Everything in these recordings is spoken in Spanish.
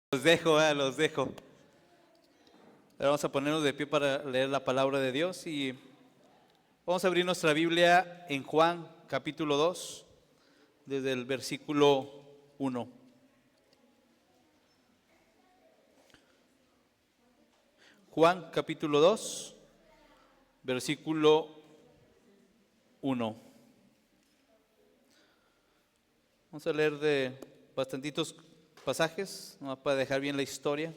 Los dejo. Ahora vamos a ponernos de pie para leer la palabra de Dios y vamos a abrir nuestra Biblia en Juan capítulo 2, desde el versículo 1. Juan capítulo 2, versículo 1. Vamos a leer de bastantitos pasajes, nomás para dejar bien la historia.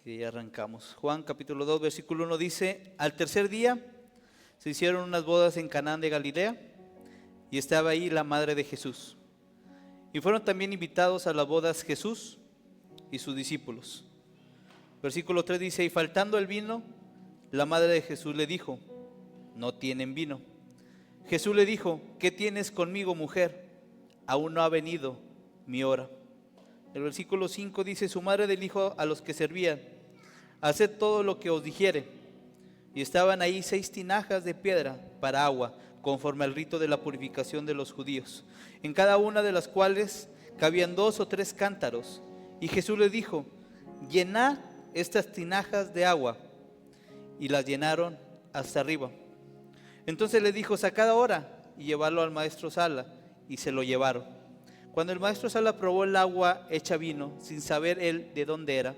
Y ya arrancamos. Juan capítulo 2, versículo 1 dice: al tercer día se hicieron unas bodas en Canaán de Galilea, y estaba ahí la madre de Jesús. Y fueron también invitados a las bodas Jesús y sus discípulos. Versículo 3 dice: y faltando el vino, la madre de Jesús le dijo: no tienen vino. Jesús le dijo: ¿qué tienes conmigo, mujer? Aún no ha venido mi hora. El versículo 5 dice: su madre le dijo a los que servían: haced todo lo que os dijere. Y estaban ahí 6 tinajas de piedra para agua, conforme al rito de la purificación de los judíos, en cada una de las cuales cabían 2 o 3 cántaros. Y Jesús le dijo: llenad estas tinajas de agua. Y las llenaron hasta arriba. Entonces le dijo: sacad ahora y llevarlo al maestro Sala. Y se lo llevaron. Cuando el maestro Sala probó el agua hecha vino, sin saber él de dónde era,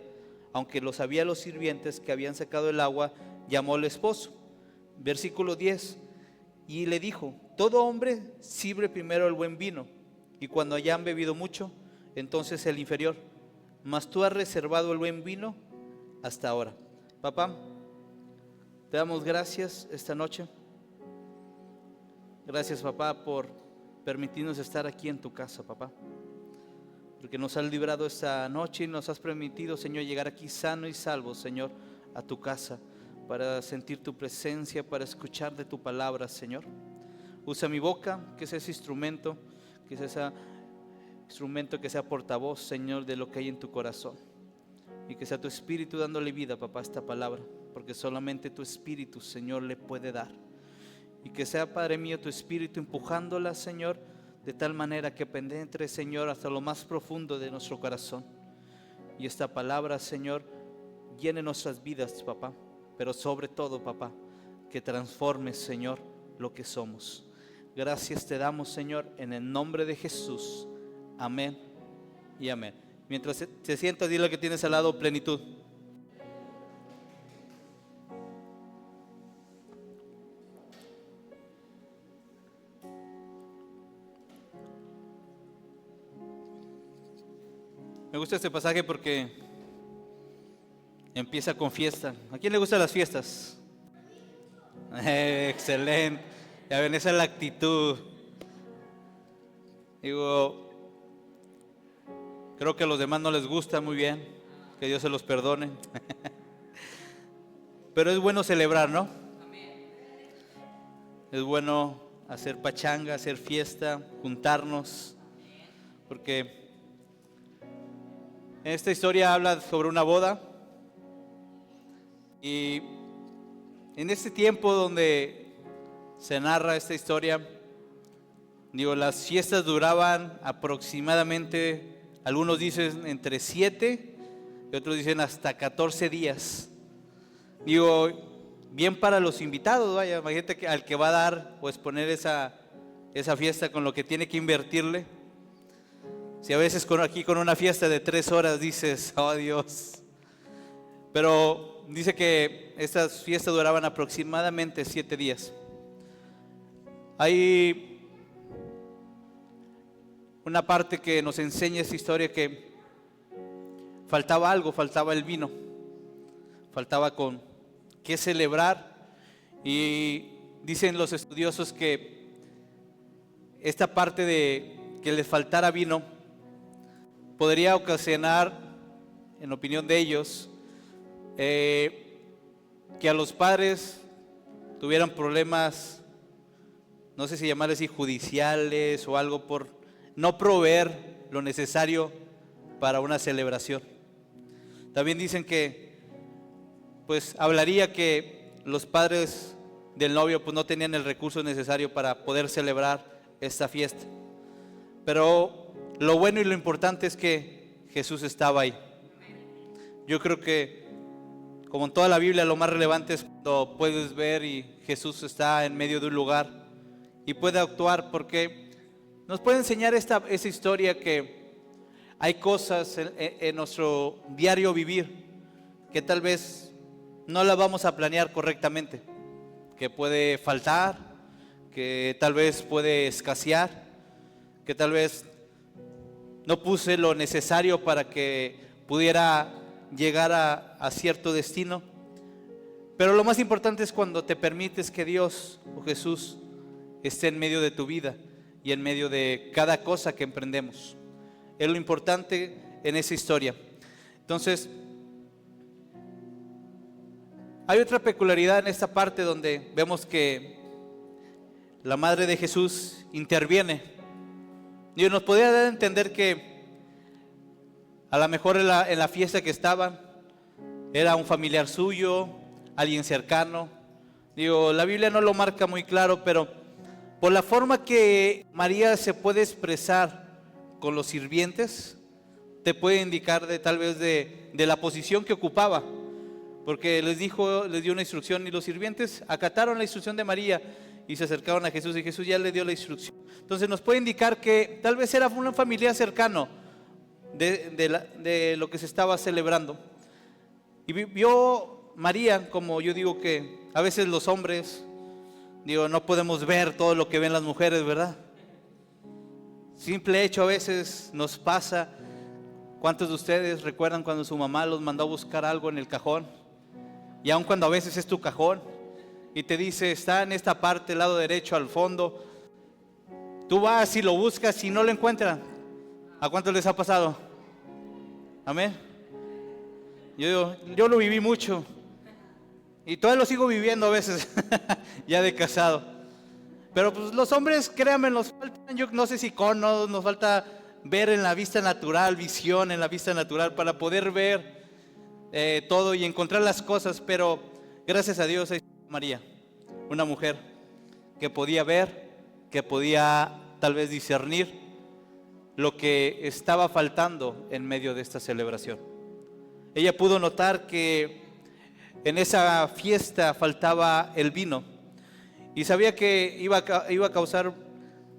aunque lo sabían los sirvientes que habían sacado el agua, llamó al esposo. Versículo 10, y le dijo: todo hombre sirve primero el buen vino, y cuando hayan bebido mucho, entonces el inferior. Mas tú has reservado el buen vino hasta ahora. Papá, te damos gracias esta noche. Gracias, papá, por permitirnos estar aquí en tu casa, papá, porque nos has librado esta noche y nos has permitido, Señor, llegar aquí sano y salvo, Señor, a tu casa, para sentir tu presencia, para escuchar de tu palabra, Señor. Usa mi boca, que sea ese instrumento, que sea ese instrumento, que sea portavoz, Señor, de lo que hay en tu corazón, y que sea tu espíritu dándole vida, papá, a esta palabra, porque solamente tu espíritu, Señor, le puede dar. Y que sea, Padre mío, tu espíritu empujándola, Señor, de tal manera que penetre, Señor, hasta lo más profundo de nuestro corazón. Y esta palabra, Señor, llene nuestras vidas, papá. Pero sobre todo, papá, que transforme, Señor, lo que somos. Gracias te damos, Señor, en el nombre de Jesús. Amén y amén. Mientras te sientas, dile que tienes al lado: plenitud. Me gusta este pasaje porque empieza con fiesta. ¿A quién le gustan las fiestas? Excelente. Ya ven, esa es la actitud. Digo, creo que a los demás no les gusta, muy bien. Que Dios se los perdone. Pero es bueno celebrar, ¿no? Es bueno hacer pachanga, hacer fiesta, juntarnos. Porque esta historia habla sobre una boda, y en este tiempo donde se narra esta historia, las fiestas duraban aproximadamente, algunos dicen entre 7 y otros dicen hasta 14 días. Bien para los invitados, vaya, imagínate que al que va a dar o exponer esa fiesta, con lo que tiene que invertirle. Si a veces aquí con una fiesta de 3 horas dices: oh Dios. Pero dice que estas fiestas duraban aproximadamente 7 días. Hay una parte que nos enseña esta historia, que faltaba algo, faltaba el vino, faltaba con qué celebrar. Y dicen los estudiosos que esta parte de que les faltara vino podría ocasionar, en opinión de ellos, que a los padres tuvieran problemas, no sé si llamarles así, judiciales o algo, por no proveer lo necesario para una celebración. También dicen que, pues, hablaría que los padres del novio pues no tenían el recurso necesario para poder celebrar esta fiesta. Pero lo bueno y lo importante es que Jesús estaba ahí. Yo creo que, como en toda la Biblia, lo más relevante es cuando puedes ver y Jesús está en medio de un lugar y puede actuar, porque nos puede enseñar esa historia que hay cosas en nuestro diario vivir que tal vez no las vamos a planear correctamente, que puede faltar, que tal vez puede escasear, que tal vez no puse lo necesario para que pudiera llegar a cierto destino. Pero lo más importante es cuando te permites que Dios o Jesús esté en medio de tu vida y en medio de cada cosa que emprendemos. Es lo importante en esa historia. Entonces, hay otra peculiaridad en esta parte donde vemos que la madre de Jesús interviene. Dios nos podría dar a entender que a lo mejor en la fiesta que estaban era un familiar suyo, alguien cercano. La Biblia no lo marca muy claro, pero por la forma que María se puede expresar con los sirvientes, te puede indicar tal vez de la posición que ocupaba, porque les dio una instrucción y los sirvientes acataron la instrucción de María y se acercaron a Jesús y Jesús ya le dio la instrucción. Entonces nos puede indicar que tal vez era un familiar cercano de lo que se estaba celebrando. Y vio María, como yo digo que a veces los hombres, no podemos ver todo lo que ven las mujeres, ¿verdad? Simple hecho a veces nos pasa. ¿Cuántos de ustedes recuerdan cuando su mamá los mandó a buscar algo en el cajón? Y aun cuando a veces es tu cajón y te dice, está en esta parte, el lado derecho, al fondo, tú vas y lo buscas y no lo encuentras. ¿A cuántos les ha pasado? Amén. Yo lo viví mucho y todavía lo sigo viviendo a veces, ya de casado. Pero pues los hombres, créanme, nos faltan, yo no sé si conos, nos falta ver en la vista natural, visión en la vista natural para poder ver todo y encontrar las cosas. Pero gracias a Dios hay María, una mujer que podía ver, que podía tal vez discernir lo que estaba faltando en medio de esta celebración. Ella pudo notar que en esa fiesta faltaba el vino y sabía que iba a causar,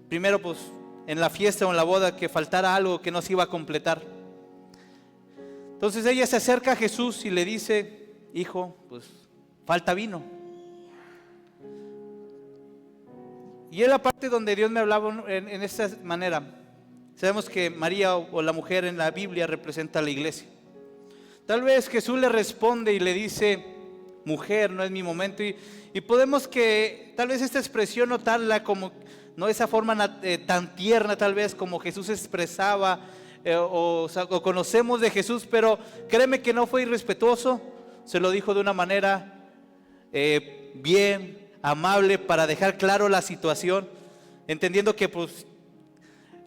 primero pues en la fiesta o en la boda, que faltara algo que no se iba a completar. Entonces ella se acerca a Jesús y le dice, hijo, pues falta vino. Y es la parte donde Dios me hablaba en esta manera. Sabemos que María o la mujer en la Biblia representa a la iglesia. Tal vez Jesús le responde y le dice, mujer, no es mi momento. Y podemos que tal vez esta expresión notarla como, no esa forma tan tierna tal vez como Jesús expresaba o conocemos de Jesús, pero créeme que no fue irrespetuoso, se lo dijo de una manera bien, amable, para dejar claro la situación, entendiendo que pues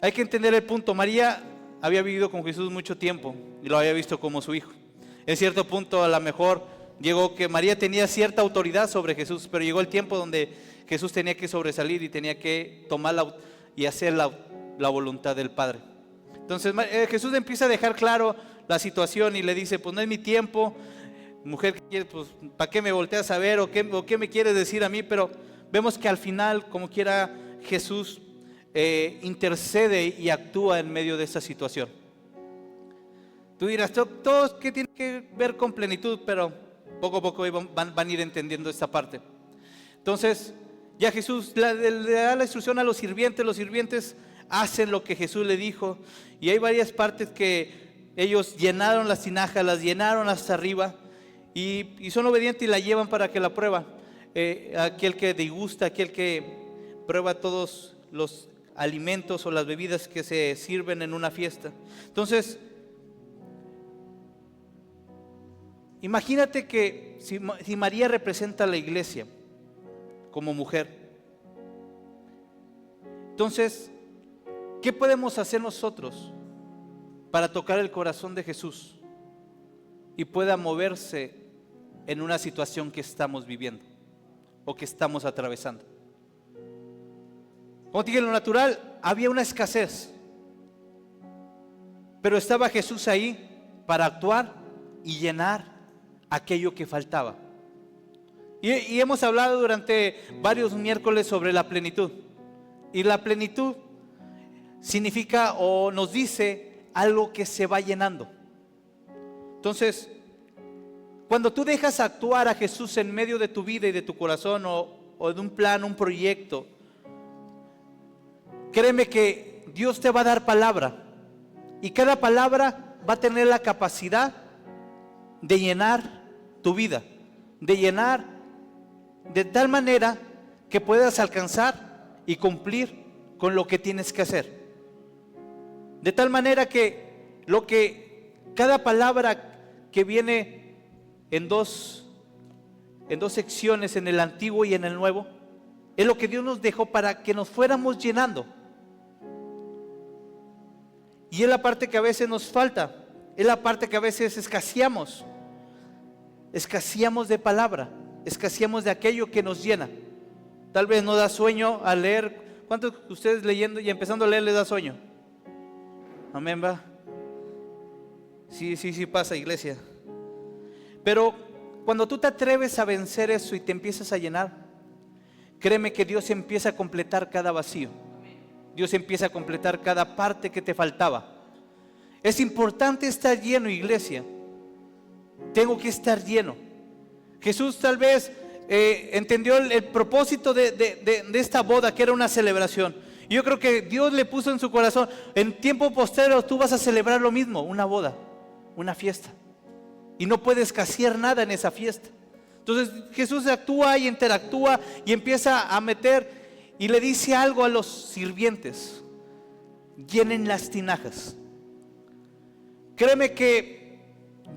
hay que entender el punto. María había vivido con Jesús mucho tiempo y lo había visto como su hijo. En cierto punto a lo mejor llegó que María tenía cierta autoridad sobre Jesús, pero llegó el tiempo donde Jesús tenía que sobresalir y tenía que tomar y hacer la voluntad del Padre. Entonces Jesús empieza a dejar claro la situación y le dice, pues no es mi tiempo, mujer, pues ¿para qué me volteas a ver o qué me quieres decir a mí? Pero vemos que al final, como quiera, Jesús intercede y actúa en medio de esta situación. Tú dirás, todo que tiene que ver con plenitud, pero poco a poco van a ir entendiendo esta parte. Entonces ya Jesús le da la instrucción a los sirvientes hacen lo que Jesús le dijo, y hay varias partes que ellos llenaron las tinajas, las llenaron hasta arriba y son obedientes y la llevan para que la prueba. Aquel que degusta, aquel que prueba todos los alimentos o las bebidas que se sirven en una fiesta. Entonces imagínate que si María representa a la iglesia como mujer, entonces, ¿qué podemos hacer nosotros para tocar el corazón de Jesús y pueda moverse en una situación que estamos viviendo o que estamos atravesando? Como te dije, en lo natural había una escasez. Pero estaba Jesús ahí para actuar y llenar aquello que faltaba. Y hemos hablado durante varios miércoles sobre la plenitud. Y la plenitud significa o nos dice algo que se va llenando. Entonces, cuando tú dejas actuar a Jesús en medio de tu vida y de tu corazón, o de un plan, un proyecto, créeme que Dios te va a dar palabra. Y cada palabra va a tener la capacidad de llenar tu vida, de llenar de tal manera que puedas alcanzar y cumplir con lo que tienes que hacer. De tal manera que cada palabra que viene en dos secciones, en el Antiguo y en el Nuevo, es lo que Dios nos dejó para que nos fuéramos llenando. Y es la parte que a veces nos falta, es la parte que a veces escaseamos de palabra, escaseamos de aquello que nos llena. Tal vez nos da sueño al leer. ¿Cuántos de ustedes leyendo y empezando a leer les da sueño? Amén, va. Sí pasa, iglesia. Pero cuando tú te atreves a vencer eso y te empiezas a llenar, créeme que Dios empieza a completar cada vacío. Dios empieza a completar cada parte que te faltaba. Es importante estar lleno, iglesia. Tengo que estar lleno. Jesús tal vez entendió el propósito de esta boda, que era una celebración. Y yo creo que Dios le puso en su corazón, en tiempo posterior tú vas a celebrar lo mismo, una boda, una fiesta. Y no puedes escasear nada en esa fiesta. Entonces Jesús actúa y interactúa y empieza a meter y le dice algo a los sirvientes: llenen las tinajas. Créeme que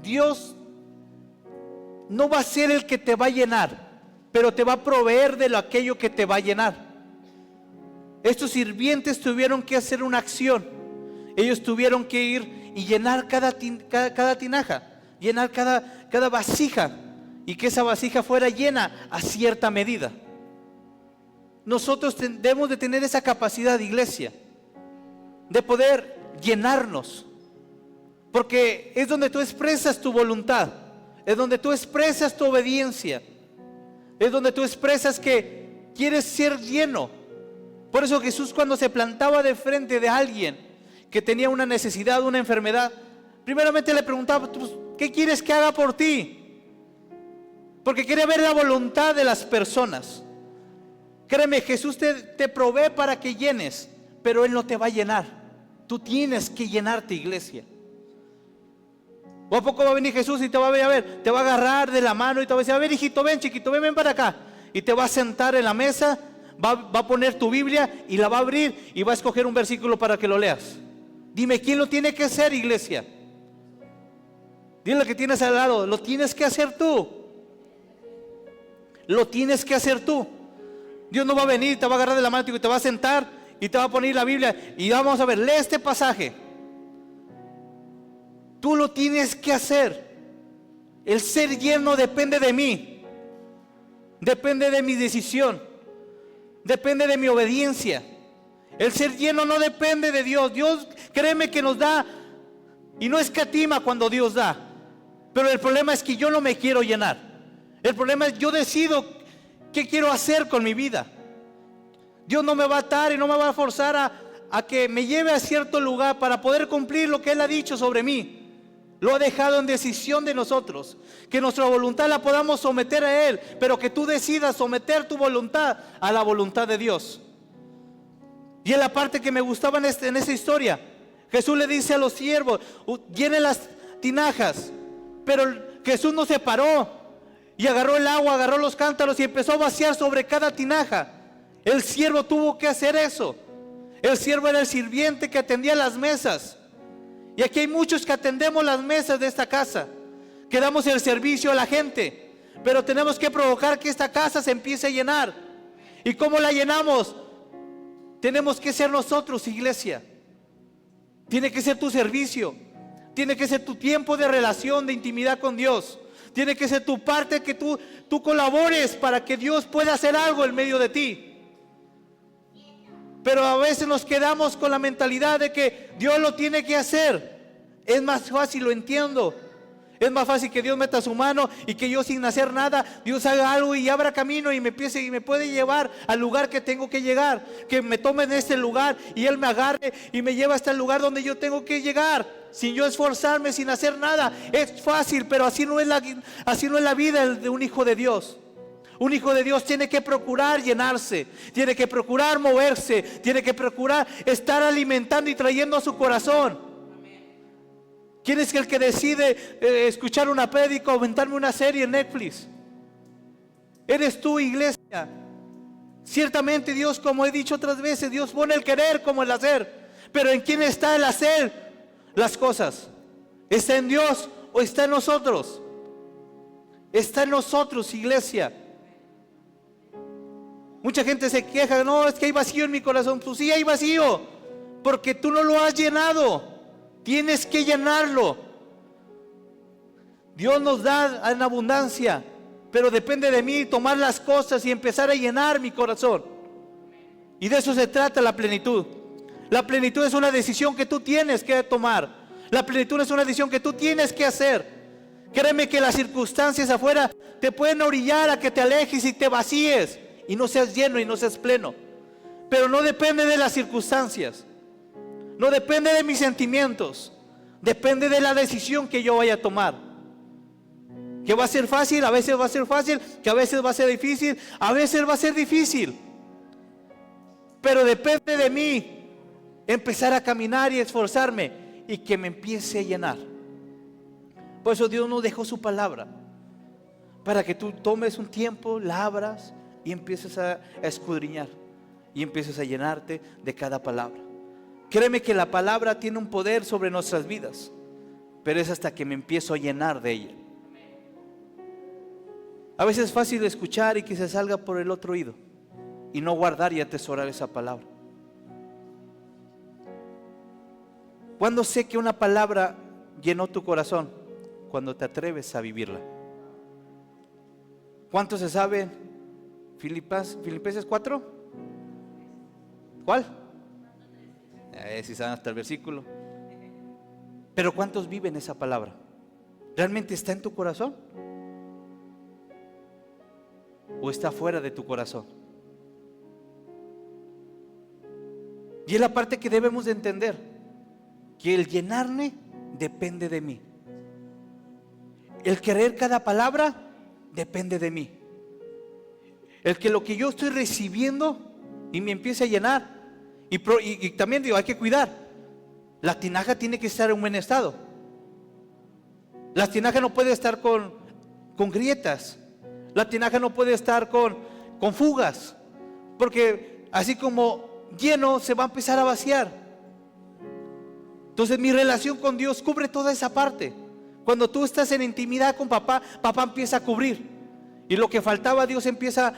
Dios no va a ser el que te va a llenar, pero te va a proveer de aquello que te va a llenar. Estos sirvientes tuvieron que hacer una acción. Ellos tuvieron que ir y llenar cada tinaja, llenar cada vasija, y que esa vasija fuera llena a cierta medida. Nosotros debemos de tener esa capacidad, iglesia, de poder llenarnos, porque es donde tú expresas tu voluntad, es donde tú expresas tu obediencia, es donde tú expresas que quieres ser lleno. Por eso Jesús, cuando se plantaba de frente de alguien que tenía una necesidad, una enfermedad, primeramente le preguntaba: ¿qué quieres que haga por ti? Porque quiere ver la voluntad de las personas. Créeme, Jesús te provee para que llenes, pero Él no te va a llenar. Tú tienes que llenarte, iglesia. ¿O a poco va a venir Jesús y te va a ver, te va a agarrar de la mano y te va a decir: a ver, hijito, ven, chiquito, ven para acá? Y te va a sentar en la mesa, va a poner tu Biblia y la va a abrir y va a escoger un versículo para que lo leas. Dime, ¿quién lo tiene que hacer, iglesia? Dile lo que tienes al lado: lo tienes que hacer tú. Lo tienes que hacer tú. Dios no va a venir, te va a agarrar de la mano y te va a sentar y te va a poner la Biblia y vamos a ver, lee este pasaje. Tú lo tienes que hacer. El ser lleno depende de mí, depende de mi decisión, depende de mi obediencia. El ser lleno no depende de Dios. Dios, créeme que nos da y no escatima cuando Dios da. Pero el problema es que yo no me quiero llenar. El problema es yo decido qué quiero hacer con mi vida. Dios no me va a atar y no me va a forzar a que me lleve a cierto lugar para poder cumplir lo que Él ha dicho sobre mí. Lo ha dejado en decisión de nosotros, que nuestra voluntad la podamos someter a Él, pero que tú decidas someter tu voluntad a la voluntad de Dios. Y en la parte que me gustaba en esa historia, Jesús le dice a los siervos: llenen las tinajas. Pero Jesús no se paró y agarró el agua, agarró los cántaros y empezó a vaciar sobre cada tinaja. El siervo tuvo que hacer eso. El siervo era el sirviente que atendía las mesas. Y aquí hay muchos que atendemos las mesas de esta casa, que damos el servicio a la gente, pero tenemos que provocar que esta casa se empiece a llenar. ¿Y cómo la llenamos? Tenemos que ser nosotros, iglesia. Tiene que ser tu servicio, tiene que ser tu tiempo de relación, de intimidad con Dios. Tiene que ser tu parte, que tú colabores para que Dios pueda hacer algo en medio de ti. Pero a veces nos quedamos con la mentalidad de que Dios lo tiene que hacer. Es más fácil, lo entiendo. Es más fácil que Dios meta su mano y que yo sin hacer nada, Dios haga algo y abra camino y me empiece y me puede llevar al lugar que tengo que llegar. Que me tome en este lugar y Él me agarre y me lleva hasta el lugar donde yo tengo que llegar. Sin yo esforzarme, sin hacer nada. Es fácil, pero así no es la vida de un hijo de Dios. Un hijo de Dios tiene que procurar llenarse, tiene que procurar moverse, tiene que procurar estar alimentando y trayendo a su corazón. ¿Quién es el que decide escuchar una prédica o aventarme una serie en Netflix? Eres tú, iglesia. Ciertamente Dios, como he dicho otras veces, Dios pone el querer como el hacer. Pero ¿en quién está el hacer las cosas? ¿Está en Dios o está en nosotros? Está en nosotros, iglesia. Mucha gente se queja, no, es que hay vacío en mi corazón. Pues sí, hay vacío, porque tú no lo has llenado. Tienes que llenarlo. Dios nos da en abundancia, pero depende de mí tomar las cosas y empezar a llenar mi corazón. Y de eso se trata la plenitud. La plenitud es una decisión que tú tienes que tomar. La plenitud es una decisión que tú tienes que hacer. Créeme que las circunstancias afuera te pueden orillar a que te alejes y te vacíes y no seas lleno y no seas pleno. Pero no depende de las circunstancias. No depende de mis sentimientos. Depende de la decisión que yo vaya a tomar. Que va a ser fácil, a veces va a ser fácil. Que a veces va a ser difícil, a veces va a ser difícil. Pero depende de mí empezar a caminar y esforzarme y que me empiece a llenar. Por eso Dios nos dejó su palabra, para que tú tomes un tiempo, la abras y empieces a escudriñar y empieces a llenarte de cada palabra. Créeme que la palabra tiene un poder sobre nuestras vidas, pero es hasta que me empiezo a llenar de ella. A veces es fácil escuchar y que se salga por el otro oído y no guardar y atesorar esa palabra. ¿Cuándo sé que una palabra llenó tu corazón? Cuando te atreves a vivirla. ¿Cuántos se saben Filipenses 4? ¿Cuál? Si saben hasta el versículo. Pero ¿cuántos viven esa palabra? ¿Realmente está en tu corazón? ¿O está fuera de tu corazón? Y es la parte que debemos de entender, que el llenarme depende de mí. El querer cada palabra depende de mí. El que lo que yo estoy recibiendo y me empiece a llenar. Y también digo, hay que cuidar. La tinaja tiene que estar en un buen estado. La tinaja no puede estar con grietas. La tinaja no puede estar con fugas. Porque así como lleno, se va a empezar a vaciar. Entonces mi relación con Dios cubre toda esa parte. Cuando tú estás en intimidad con papá, papá empieza a cubrir. Y lo que faltaba, Dios empieza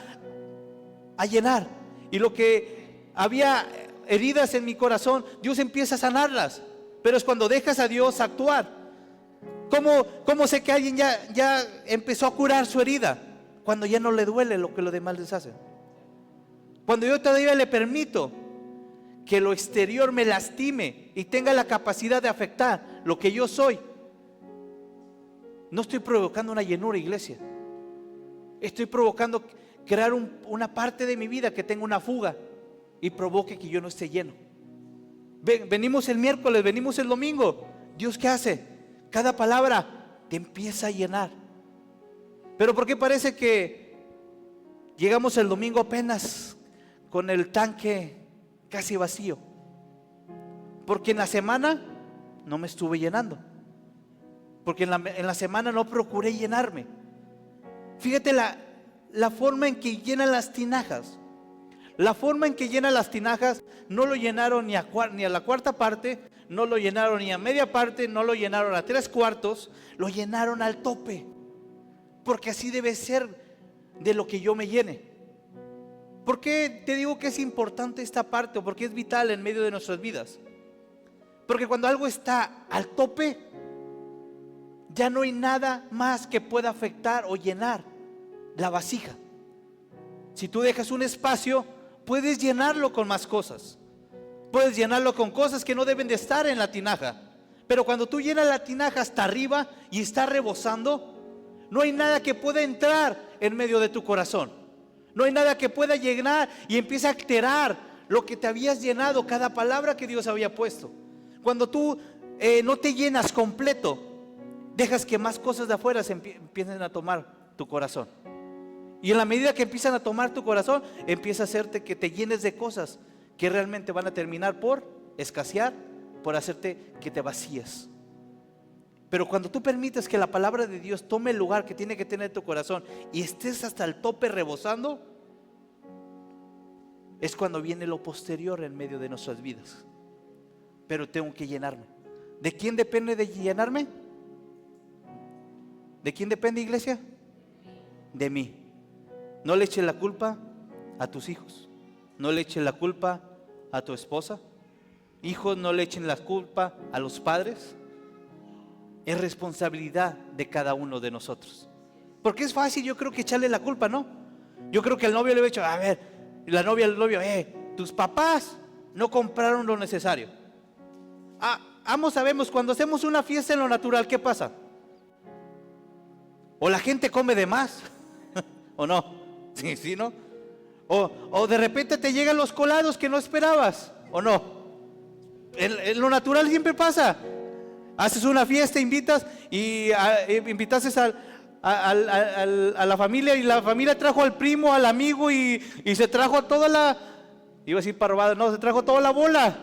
a llenar. Y lo que había heridas en mi corazón, Dios empieza a sanarlas. Pero es cuando dejas a Dios actuar. ¿Cómo sé que alguien ya empezó a curar su herida? Cuando ya no le duele lo que los demás les hacen. Cuando yo todavía le permito que lo exterior me lastime y tenga la capacidad de afectar lo que yo soy, no estoy provocando una llenura, iglesia. Estoy provocando crear una parte de mi vida que tenga una fuga y provoque que yo no esté lleno. Venimos el miércoles, venimos el domingo. Dios, ¿qué hace? Cada palabra te empieza a llenar. Pero ¿por qué parece que llegamos el domingo apenas con el tanque casi vacío? Porque en la semana no me estuve llenando. Porque en la semana no procuré llenarme. Fíjate la forma en que llenan las tinajas. La forma en que llenan las tinajas no lo llenaron ni a la cuarta parte, no lo llenaron ni a media parte, no lo llenaron a 3/4, lo llenaron al tope. Porque así debe ser de lo que yo me llene. ¿Por qué te digo que es importante esta parte o por qué es vital en medio de nuestras vidas? Porque cuando algo está al tope, ya no hay nada más que pueda afectar o llenar la vasija. Si tú dejas un espacio, puedes llenarlo con más cosas. Puedes llenarlo con cosas que no deben de estar en la tinaja, Pero cuando tú llenas la tinaja hasta arriba y está rebosando, no hay nada que pueda entrar en medio de tu corazón. No hay nada que pueda llenar y empiece a alterar lo que te habías llenado, cada palabra que Dios había puesto. Cuando tú no te llenas completo, dejas que más cosas de afuera empiecen a tomar tu corazón. Y en la medida que empiezan a tomar tu corazón, empieza a hacerte que te llenes de cosas que realmente van a terminar por escasear, por hacerte que te vacíes. Pero cuando tú permites que la palabra de Dios tome el lugar que tiene que tener tu corazón y estés hasta el tope rebosando, es cuando viene lo posterior en medio de nuestras vidas. Pero tengo que llenarme. ¿De quién depende de llenarme? ¿De quién depende, iglesia? De mí. No le eches la culpa a tus hijos. No le eches la culpa a tu esposa. Hijos, no le echen la culpa a los padres. Es responsabilidad de cada uno de nosotros. Porque es fácil, yo creo, que echarle la culpa, ¿no? Yo creo que el novio le había dicho, a ver, y la novia al novio, tus papás no compraron lo necesario. Sabemos, cuando hacemos una fiesta en lo natural, ¿qué pasa? O la gente come de más, ¿o no? Sí, ¿no? O de repente te llegan los colados que no esperabas, ¿o no? En lo natural siempre pasa. Haces una fiesta, invitas y invitaste a la familia, y la familia trajo al primo, al amigo, y se trajo toda la, iba a decir parvada, no, se trajo toda la bola.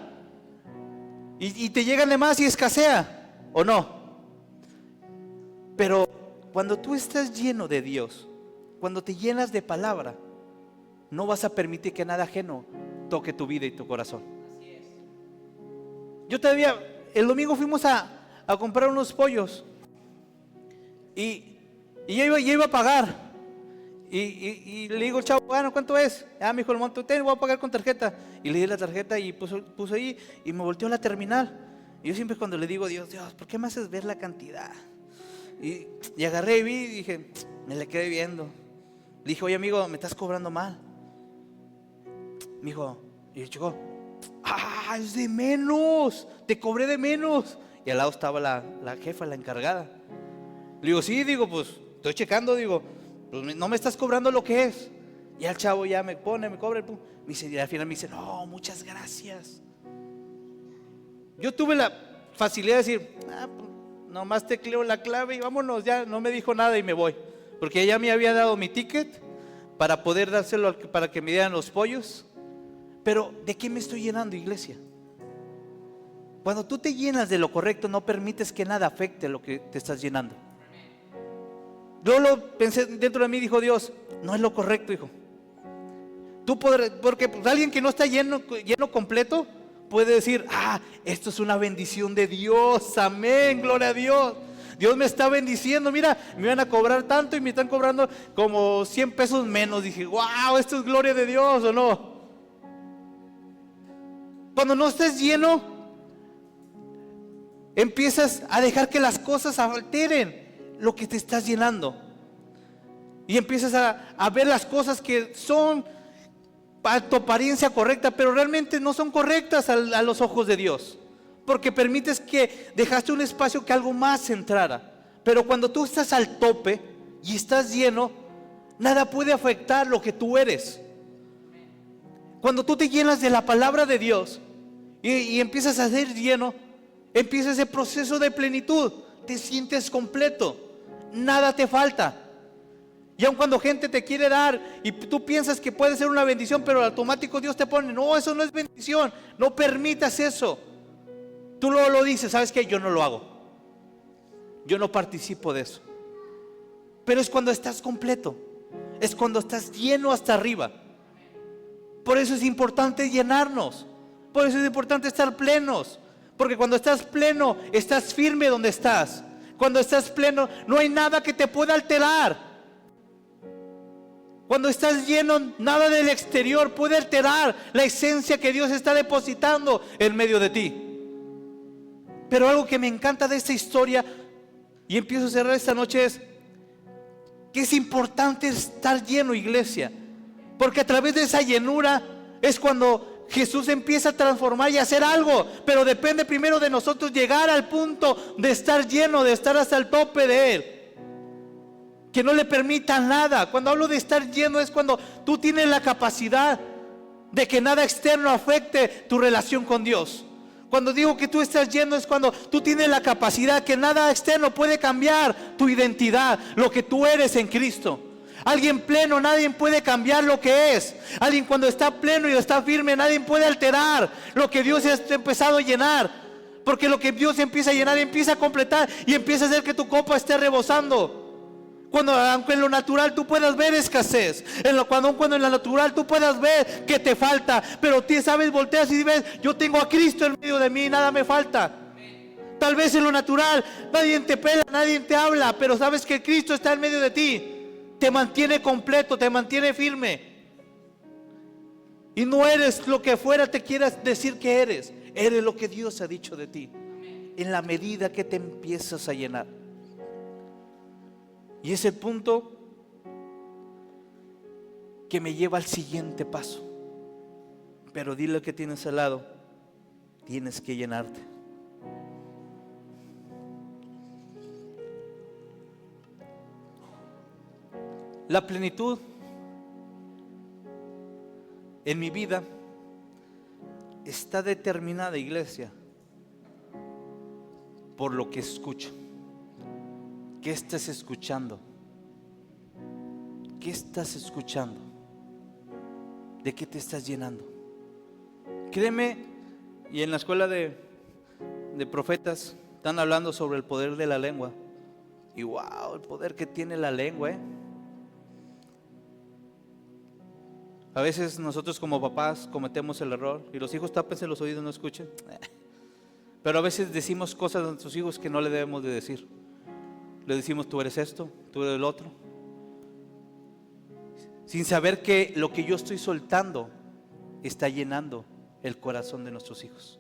Y te llegan de más y escasea, ¿o no? Pero cuando tú estás lleno de Dios, cuando te llenas de palabra, no vas a permitir que nada ajeno toque tu vida y tu corazón. Yo todavía, el domingo fuimos a comprar unos pollos y yo iba a pagar y le digo al chavo, bueno, ¿cuánto es? Me dijo el monto, voy a pagar con tarjeta. Y le di la tarjeta y puso ahí y me volteó a la terminal. Y yo siempre cuando le digo, Dios, ¿por qué me haces ver la cantidad? Y agarré y vi y dije, me le quedé viendo. Le dije, oye amigo, me estás cobrando mal. Me dijo, y yo, chico, es de menos, te cobré de menos. Y al lado estaba la jefa, la encargada. Le digo, sí, digo, pues estoy checando, digo, pues no me estás cobrando lo que es. Y al chavo ya me cobra, me dice, y al final me dice, no, muchas gracias. Yo tuve la facilidad de decir, pues, nomás tecleo la clave y vámonos, ya no me dijo nada y me voy. Porque ella me había dado mi ticket para poder dárselo, para que me dieran los pollos. Pero ¿de qué me estoy llenando, iglesia? Cuando tú te llenas de lo correcto, no permites que nada afecte lo que te estás llenando. Yo lo pensé dentro de mí, dijo Dios, no es lo correcto, hijo. Tú podrás, porque pues, alguien que no está lleno completo puede decir, esto es una bendición de Dios, amén, gloria a Dios. Dios me está bendiciendo, mira, me van a cobrar tanto y me están cobrando como 100 pesos menos. Dije, wow, esto es gloria de Dios, ¿o no? Cuando no estés lleno, empiezas a dejar que las cosas alteren lo que te estás llenando. Y empiezas a ver las cosas que son a tu apariencia correcta, pero realmente no son correctas a los ojos de Dios. Porque permites que dejaste un espacio que algo más entrara. Pero cuando tú estás al tope y estás lleno, nada puede afectar lo que tú eres. Cuando tú te llenas de la palabra de Dios y empiezas a ser lleno, empieza ese proceso de plenitud. Te sientes completo, nada te falta. Y aun cuando gente te quiere dar y tú piensas que puede ser una bendición, pero automático Dios te pone, no, eso no es bendición, no permitas eso. Tú lo dices, ¿sabes qué? Yo no lo hago, yo no participo de eso. Pero es cuando estás completo, es cuando estás lleno hasta arriba. Por eso es importante llenarnos, por eso es importante estar plenos. Porque cuando estás pleno, estás firme donde estás. Cuando estás pleno, no hay nada que te pueda alterar. Cuando estás lleno, nada del exterior puede alterar la esencia que Dios está depositando en medio de ti. Pero algo que me encanta de esta historia, y empiezo a cerrar esta noche, es que es importante estar lleno, iglesia. Porque a través de esa llenura es cuando Jesús empieza a transformar y a hacer algo, pero depende primero de nosotros llegar al punto de estar lleno, de estar hasta el tope de Él. Que no le permita nada. Cuando hablo de estar lleno es cuando tú tienes la capacidad de que nada externo afecte tu relación con Dios. Cuando digo que tú estás lleno es cuando tú tienes la capacidad que nada externo puede cambiar tu identidad, lo que tú eres en Cristo. Alguien pleno, nadie puede cambiar lo que es. Alguien cuando está pleno y está firme, nadie puede alterar lo que Dios ha empezado a llenar. Porque lo que Dios empieza a llenar, empieza a completar y empieza a hacer que tu copa esté rebosando. Cuando, aunque en lo natural tú puedas ver escasez, cuando en lo natural tú puedas ver que te falta, pero tú sabes, volteas y ves, yo tengo a Cristo en medio de mí, nada me falta. Tal vez en lo natural nadie te pela, nadie te habla, pero sabes que Cristo está en medio de ti. Te mantiene completo, te mantiene firme. Y no eres lo que fuera te quieras decir que eres. Eres lo que Dios ha dicho de ti. En la medida que te empiezas a llenar. Y es el punto que me lleva al siguiente paso. Pero dile que tienes al lado, tienes que llenarte. La plenitud en mi vida está determinada, iglesia, por lo que escucho. ¿Qué estás escuchando? ¿Qué estás escuchando? ¿De qué te estás llenando? Créeme, y en la escuela de profetas están hablando sobre el poder de la lengua. Y wow, el poder que tiene la lengua, A veces nosotros como papás cometemos el error y los hijos tápense los oídos, no escuchen. Pero a veces decimos cosas a nuestros hijos que no le debemos de decir. Le decimos, tú eres esto, tú eres el otro, sin saber que lo que yo estoy soltando está llenando el corazón de nuestros hijos.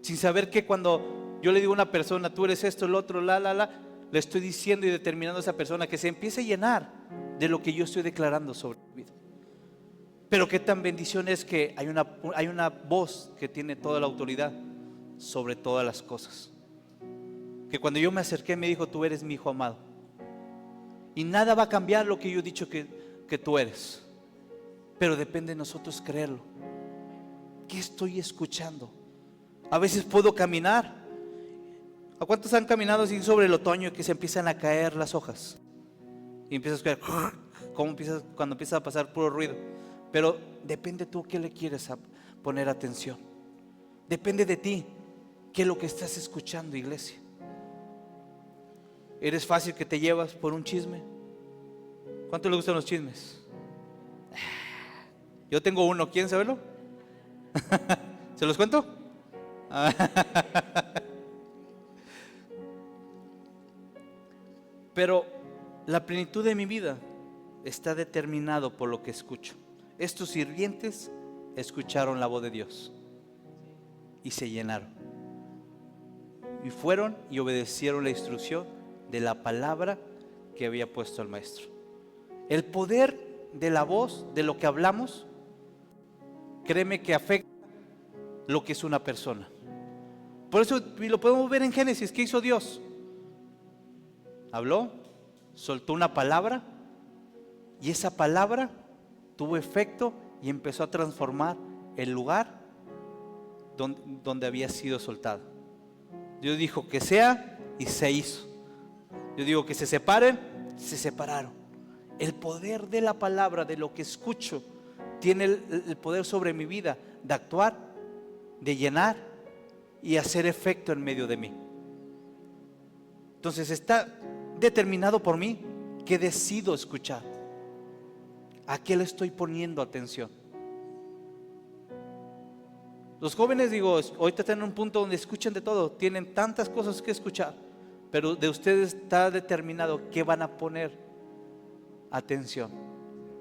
Sin saber que cuando yo le digo a una persona, tú eres esto, el otro, le estoy diciendo y determinando a esa persona que se empiece a llenar de lo que yo estoy declarando sobre su vida. Pero qué tan bendición es que hay una voz que tiene toda la autoridad sobre todas las cosas. Que cuando yo me acerqué me dijo, tú eres mi hijo amado. Y nada va a cambiar lo que yo he dicho que tú eres. Pero depende de nosotros creerlo. ¿Qué estoy escuchando? A veces puedo caminar. ¿A cuántos han caminado así sobre el otoño que se empiezan a caer las hojas? Y empiezas a escuchar cuando empieza a pasar puro ruido. Pero depende tú qué le quieres poner atención. Depende de ti qué es lo que estás escuchando, iglesia. ¿Eres fácil que te llevas por un chisme? ¿Cuánto le gustan los chismes? Yo tengo uno, ¿quieren saberlo? ¿Se los cuento? Pero la plenitud de mi vida está determinado por lo que escucho. Estos sirvientes escucharon la voz de Dios y se llenaron. Y fueron y obedecieron la instrucción de la palabra que había puesto el maestro. El poder de la voz, de lo que hablamos, créeme que afecta lo que es una persona. Por eso lo podemos ver en Génesis. ¿Qué hizo Dios? Habló, soltó una palabra y esa palabra tuvo efecto y empezó a transformar el lugar donde había sido soltado. Dios dijo que sea y se hizo. Yo digo que se separen, se separaron. El poder de la palabra, de lo que escucho, tiene el poder sobre mi vida de actuar, de llenar y hacer efecto en medio de mí. Entonces está determinado por mí que decido escuchar. ¿A qué le estoy poniendo atención? Los jóvenes, ahorita están en un punto donde escuchan de todo, tienen tantas cosas que escuchar, pero de ustedes está determinado qué van a poner atención.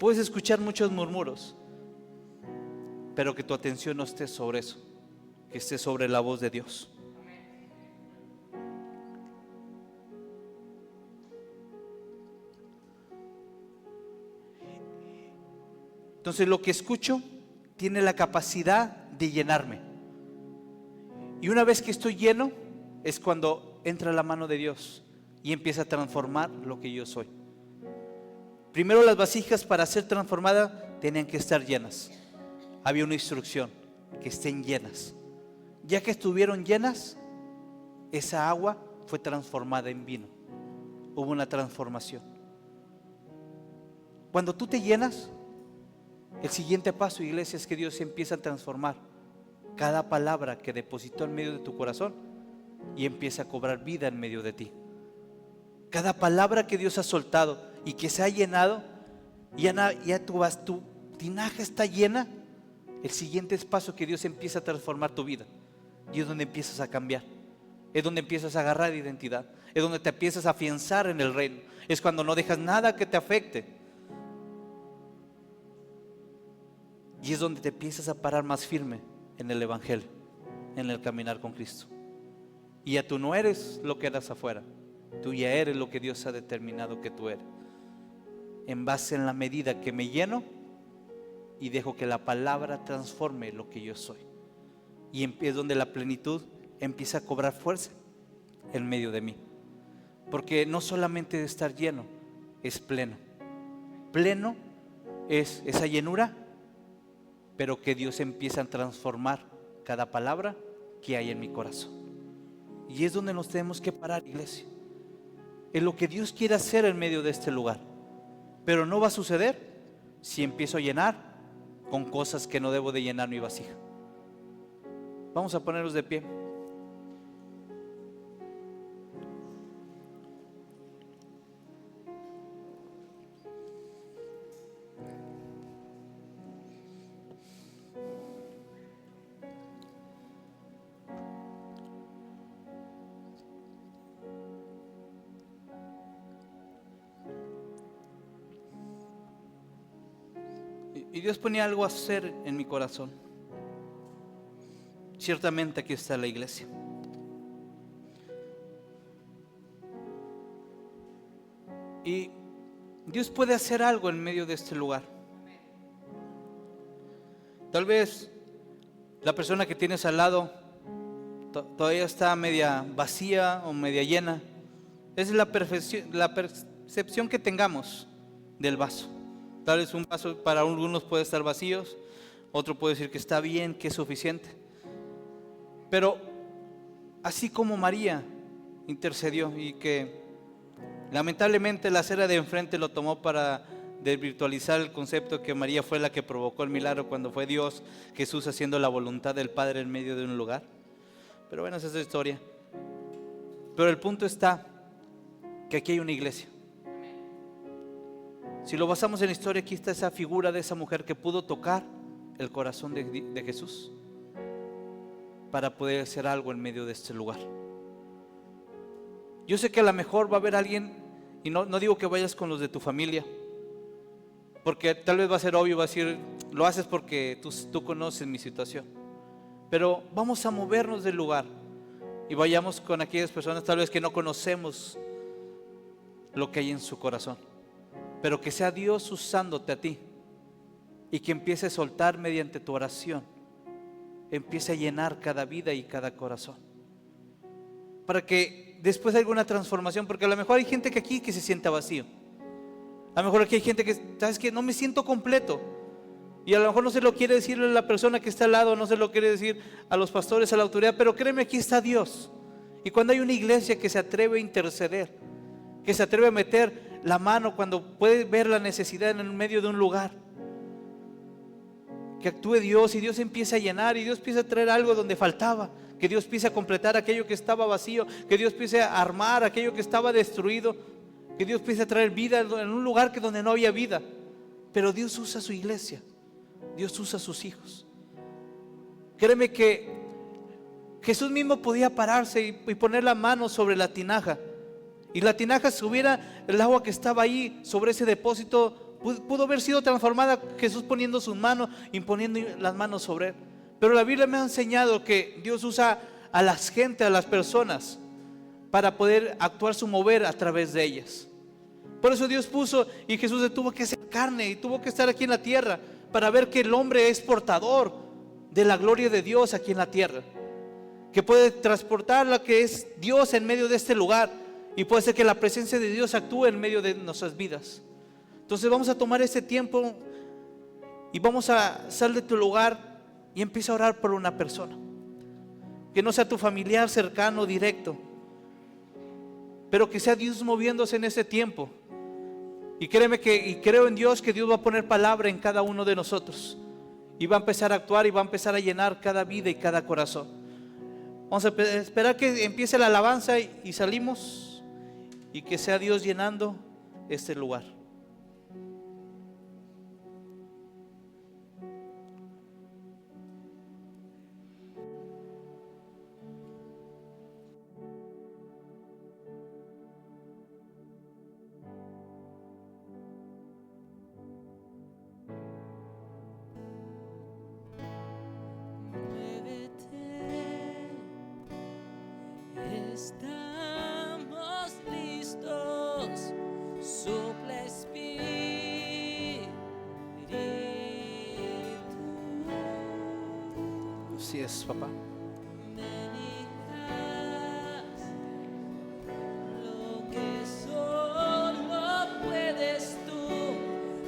Puedes escuchar muchos murmuros, pero que tu atención no esté sobre eso, que esté sobre la voz de Dios. Entonces lo que escucho tiene la capacidad de llenarme. Y una vez que estoy lleno, es cuando entra la mano de Dios y empieza a transformar lo que yo soy. Primero, las vasijas para ser transformadas tenían que estar llenas. Había una instrucción, que estén llenas. Ya que estuvieron llenas, esa agua fue transformada en vino. Hubo una transformación. Cuando tú te llenas, el siguiente paso, iglesia, es que Dios empieza a transformar cada palabra que depositó en medio de tu corazón y empieza a cobrar vida en medio de ti. Cada palabra que Dios ha soltado y que se ha llenado, ya tu tinaja está llena. El siguiente paso, que Dios empieza a transformar tu vida, y es donde empiezas a cambiar, es donde empiezas a agarrar identidad, es donde te empiezas a afianzar en el reino, es cuando no dejas nada que te afecte, y es donde te empiezas a parar más firme en el evangelio, en el caminar con Cristo. Y ya tú no eres lo que eras afuera, tú ya eres lo que Dios ha determinado que tú eres, en base en la medida que me lleno y dejo que la palabra transforme lo que yo soy. Y es donde la plenitud empieza a cobrar fuerza en medio de mí. Porque no solamente de estar lleno, es pleno. Pleno es esa llenura, pero que Dios empieza a transformar cada palabra que hay en mi corazón. Y es donde nos tenemos que parar, iglesia. Es lo que Dios quiere hacer en medio de este lugar. Pero no va a suceder si empiezo a llenar con cosas que no debo de llenar mi vasija. Vamos a ponernos de pie. Y Dios ponía algo a hacer en mi corazón. Ciertamente aquí está la iglesia. Y Dios puede hacer algo en medio de este lugar. Tal vez la persona que tienes al lado todavía está media vacía o media llena. Esa es la percepción que tengamos del vaso. Tal vez un vaso para algunos puede estar vacío, otro puede decir que está bien, que es suficiente. Pero así como María intercedió y que lamentablemente la acera de enfrente lo tomó para desvirtualizar el concepto que María fue la que provocó el milagro, cuando fue Dios, Jesús, haciendo la voluntad del Padre en medio de un lugar. Pero bueno, esa es la historia. Pero el punto está que aquí hay una iglesia. Si lo basamos en la historia, aquí está esa figura de esa mujer que pudo tocar el corazón de Jesús para poder hacer algo en medio de este lugar. Yo sé que a lo mejor va a haber alguien, y no digo que vayas con los de tu familia, porque tal vez va a ser obvio, va a decir, lo haces porque tú conoces mi situación. Pero vamos a movernos del lugar y vayamos con aquellas personas tal vez que no conocemos lo que hay en su corazón, pero que sea Dios usándote a ti y que empiece a soltar mediante tu oración, empiece a llenar cada vida y cada corazón, para que después haya alguna transformación. Porque a lo mejor hay gente que aquí que se sienta vacío, a lo mejor aquí hay gente que, ¿sabes qué? No me siento completo, y a lo mejor no se lo quiere decir a la persona que está al lado, no se lo quiere decir a los pastores, a la autoridad, pero créeme, aquí está Dios. Y cuando hay una iglesia que se atreve a interceder, que se atreve a meter la mano cuando puede ver la necesidad en el medio de un lugar, que actúe Dios y Dios empieza a llenar y Dios empieza a traer algo donde faltaba, que Dios empiece a completar aquello que estaba vacío, que Dios empiece a armar aquello que estaba destruido, que Dios empiece a traer vida en un lugar que donde no había vida. Pero Dios usa su iglesia, Dios usa a sus hijos. Créeme que Jesús mismo podía pararse y poner la mano sobre la tinaja, y la tinaja subiera el agua que estaba ahí sobre ese depósito. Pudo haber sido transformada Jesús poniendo sus manos, imponiendo las manos sobre él. Pero la Biblia me ha enseñado que Dios usa a las gente, a las personas, para poder actuar su mover a través de ellas. Por eso Dios puso, y Jesús tuvo que hacer carne y tuvo que estar aquí en la tierra para ver que el hombre es portador de la gloria de Dios aquí en la tierra, que puede transportar lo que es Dios en medio de este lugar, y puede ser que la presencia de Dios actúe en medio de nuestras vidas. Entonces vamos a tomar este tiempo y vamos a salir de tu lugar y empieza a orar por una persona, que no sea tu familiar cercano, directo, pero que sea Dios moviéndose en ese tiempo. Y créeme y creo en Dios que Dios va a poner palabra en cada uno de nosotros y va a empezar a actuar y va a empezar a llenar cada vida y cada corazón. Vamos a esperar que empiece la alabanza y salimos, y que sea Dios llenando este lugar. Estamos listos, sopla Espíritu. Así es, papá. Haz lo que solo puedes tú,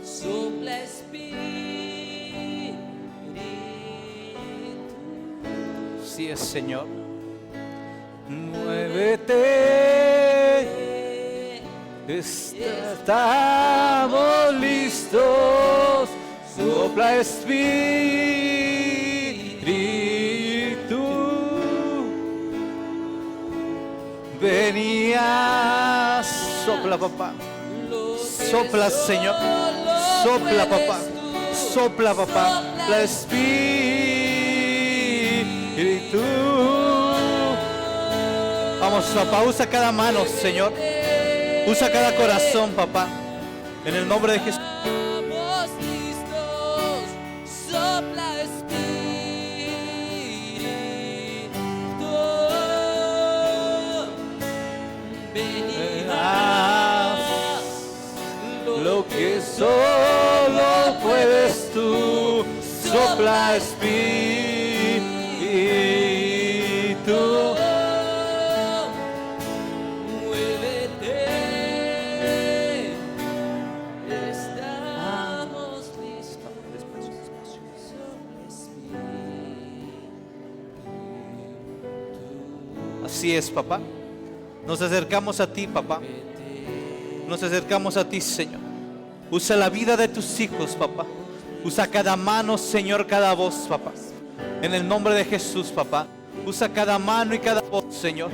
sopla Espíritu. Así es, Señor. Muévete, estamos listos, sopla Espíritu. Venías, sopla, papá, sopla, Señor, sopla, papá, sopla, papá, la Espíritu. Vamos, papá, usa cada mano, Señor. Usa cada corazón, papá. En el nombre de Jesús. Estamos listos, sopla Espíritu. Ven y haz Lo que solo puedes tú, sopla Espíritu. Así es, papá. Nos acercamos a ti, papá. Nos acercamos a ti, Señor. Usa la vida de tus hijos, papá. Usa cada mano, Señor, cada voz, papá. En el nombre de Jesús, papá. Usa cada mano y cada voz, Señor.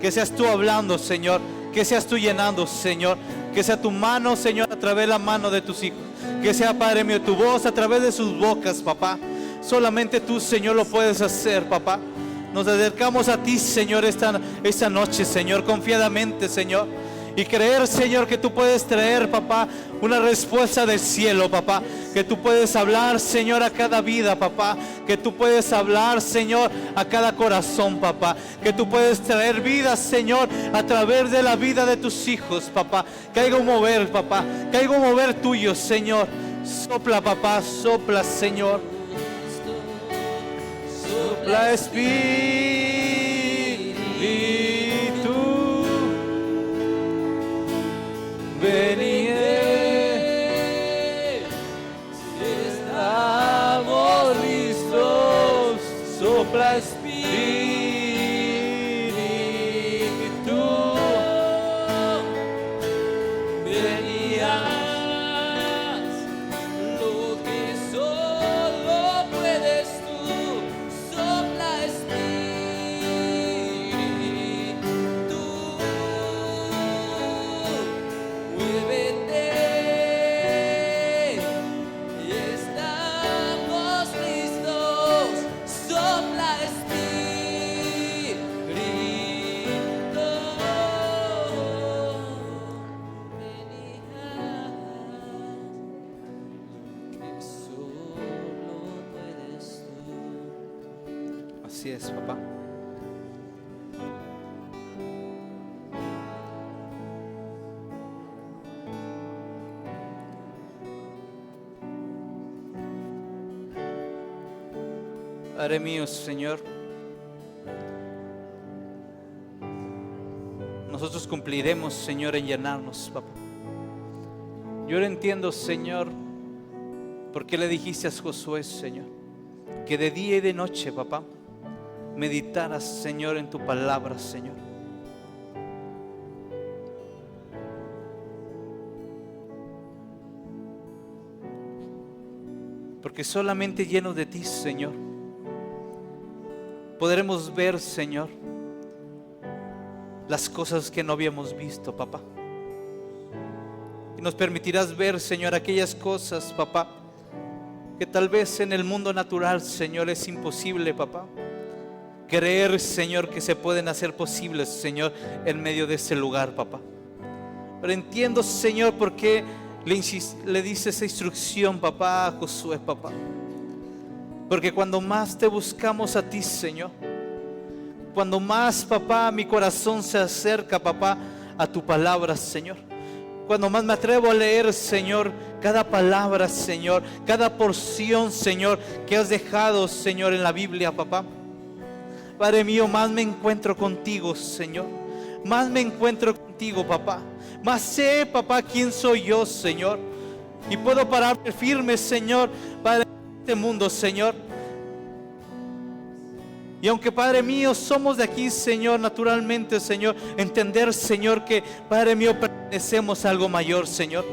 Que seas tú hablando, Señor. Que seas tú llenando, Señor. Que sea tu mano, Señor, a través de la mano de tus hijos. Que sea, Padre mío, tu voz a través de sus bocas, papá. Solamente tú, Señor, lo puedes hacer, papá. Nos acercamos a ti, Señor, esta noche, Señor, confiadamente, Señor. Y creer, Señor, que tú puedes traer, papá, una respuesta del cielo, papá. Que tú puedes hablar, Señor, a cada vida, papá. Que tú puedes hablar, Señor, a cada corazón, papá. Que tú puedes traer vida, Señor, a través de la vida de tus hijos, papá. Que haya un mover, papá. Que haya un mover tuyo, Señor. Sopla, papá, sopla, Señor. Sopla Espíritu. Venid, estamos listos, sopla Espíritu. venías lo que solo puedes tú, sopla Espíritu. Muévete, estamos listos, sopla Espíritu. Que solo puedes tú. Así es, papá. Padre mío, Señor, nosotros cumpliremos, Señor, en llenarnos, papá. Yo lo entiendo, Señor, porque le dijiste a Josué, Señor, que de día y de noche, papá, meditaras, Señor, en tu palabra, Señor. Porque solamente llenos de ti, Señor, podremos ver, Señor, las cosas que no habíamos visto, papá. Y nos permitirás ver, Señor, aquellas cosas, papá, que tal vez en el mundo natural, Señor, es imposible, papá. Creer, Señor, que se pueden hacer posibles, Señor, en medio de ese lugar, papá. Pero entiendo, Señor, por qué le dice esa instrucción, papá, a Josué, papá. Porque cuando más te buscamos a ti, Señor, cuando más, papá, mi corazón se acerca, papá, a tu palabra, Señor, cuando más me atrevo a leer, Señor, cada palabra, Señor, cada porción, Señor, que has dejado, Señor, en la Biblia, papá. Padre mío, más me encuentro contigo, Señor. Más me encuentro contigo, papá. Más sé, papá, quién soy yo, Señor. Y puedo pararme firme, Señor, Padre, en este mundo, Señor. Y aunque, Padre mío, somos de aquí, Señor, naturalmente, Señor, entender, Señor, que, Padre mío, pertenecemos a algo mayor, Señor.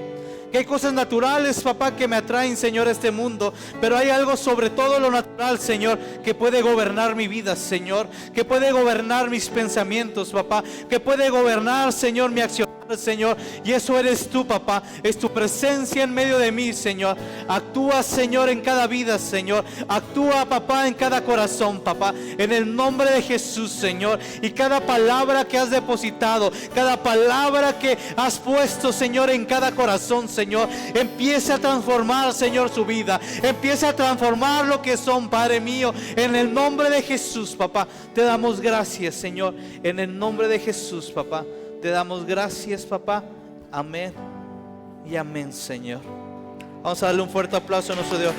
Que hay cosas naturales, papá, que me atraen, Señor, a este mundo. Pero hay algo sobre todo lo natural, Señor, que puede gobernar mi vida, Señor. Que puede gobernar mis pensamientos, papá. Que puede gobernar, Señor, mi acción, Señor. Y eso eres tú, papá. Es tu presencia en medio de mí, Señor. Actúa, Señor, en cada vida, Señor. Actúa, papá, en cada corazón, papá. En el nombre de Jesús, Señor. Y cada palabra que has depositado, cada palabra que has puesto, Señor, en cada corazón, Señor, empieza a transformar, Señor, su vida. Empieza a transformar lo que son, Padre mío. En el nombre de Jesús, papá, te damos gracias, Señor. En el nombre de Jesús, papá, te damos gracias, papá. Amén y amén, Señor. Vamos a darle un fuerte aplauso a nuestro Dios.